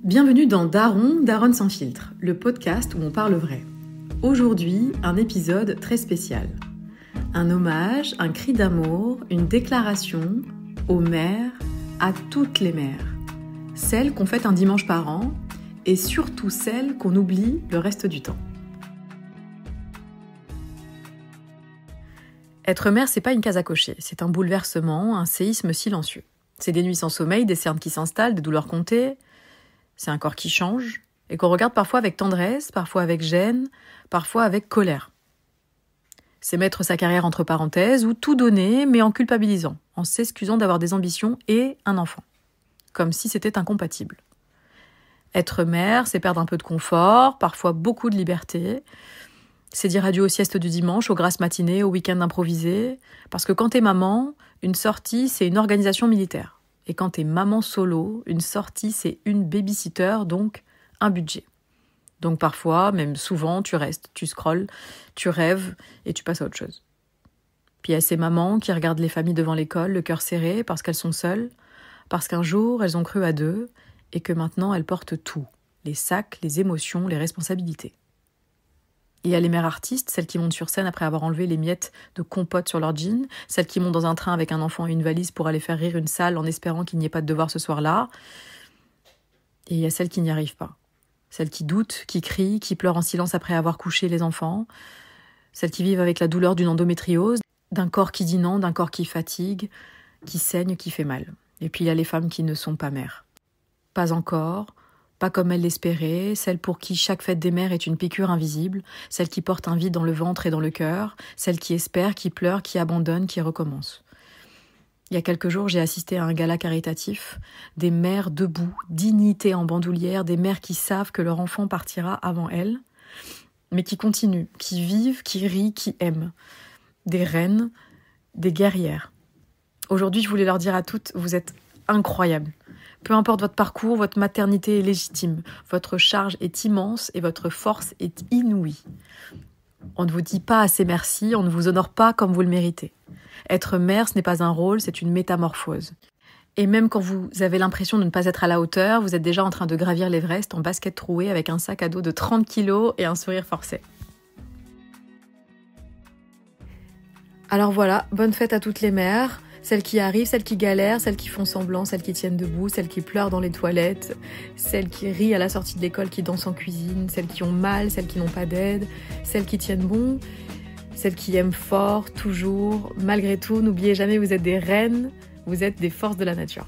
Bienvenue dans Daronne sans filtre, le podcast où on parle vrai. Aujourd'hui, un épisode très spécial. Un hommage, un cri d'amour, une déclaration aux mères, à toutes les mères. Celles qu'on fête un dimanche par an et surtout celles qu'on oublie le reste du temps. Être mère, c'est pas une case à cocher, c'est un bouleversement, un séisme silencieux. C'est des nuits sans sommeil, des cernes qui s'installent, des douleurs comptées. C'est un corps qui change et qu'on regarde parfois avec tendresse, parfois avec gêne, parfois avec colère. C'est mettre sa carrière entre parenthèses ou tout donner, mais en culpabilisant, en s'excusant d'avoir des ambitions et un enfant. Comme si c'était incompatible. Être mère, c'est perdre un peu de confort, parfois beaucoup de liberté. C'est dire adieu aux siestes du dimanche, aux grasses matinées, aux week-ends improvisés. Parce que quand t'es maman, une sortie, c'est une organisation militaire. Et quand t'es maman solo, une sortie, c'est une babysitter, donc un budget. Donc parfois, même souvent, tu restes, tu scrolles, tu rêves et tu passes à autre chose. Puis il y a ces mamans qui regardent les familles devant l'école, le cœur serré, parce qu'elles sont seules, parce qu'un jour, elles ont cru à deux, et que maintenant, elles portent tout. Les sacs, les émotions, les responsabilités. Il y a les mères artistes, celles qui montent sur scène après avoir enlevé les miettes de compote sur leur jean, celles qui montent dans un train avec un enfant et une valise pour aller faire rire une salle en espérant qu'il n'y ait pas de devoir ce soir-là. Et il y a celles qui n'y arrivent pas. Celles qui doutent, qui crient, qui pleurent en silence après avoir couché les enfants. Celles qui vivent avec la douleur d'une endométriose, d'un corps qui dit non, d'un corps qui fatigue, qui saigne, qui fait mal. Et puis il y a les femmes qui ne sont pas mères. Pas encore. Pas comme elles l'espéraient, celles pour qui chaque fête des mères est une piqûre invisible, celles qui portent un vide dans le ventre et dans le cœur, celles qui espèrent, qui pleurent, qui abandonnent, qui recommencent. Il y a quelques jours, j'ai assisté à un gala caritatif, des mères debout, dignité en bandoulière, des mères qui savent que leur enfant partira avant elles, mais qui continuent, qui vivent, qui rient, qui aiment. Des reines, des guerrières. Aujourd'hui, je voulais leur dire à toutes, vous êtes incroyables. Peu importe votre parcours, votre maternité est légitime. Votre charge est immense et votre force est inouïe. On ne vous dit pas assez merci, on ne vous honore pas comme vous le méritez. Être mère, ce n'est pas un rôle, c'est une métamorphose. Et même quand vous avez l'impression de ne pas être à la hauteur, vous êtes déjà en train de gravir l'Everest en basket troué avec un sac à dos de 30 kilos et un sourire forcé. Alors voilà, bonne fête à toutes les mères. Celles qui arrivent, celles qui galèrent, celles qui font semblant, celles qui tiennent debout, celles qui pleurent dans les toilettes, celles qui rient à la sortie de l'école, qui dansent en cuisine, celles qui ont mal, celles qui n'ont pas d'aide, celles qui tiennent bon, celles qui aiment fort, toujours, malgré tout. N'oubliez jamais, vous êtes des reines, vous êtes des forces de la nature.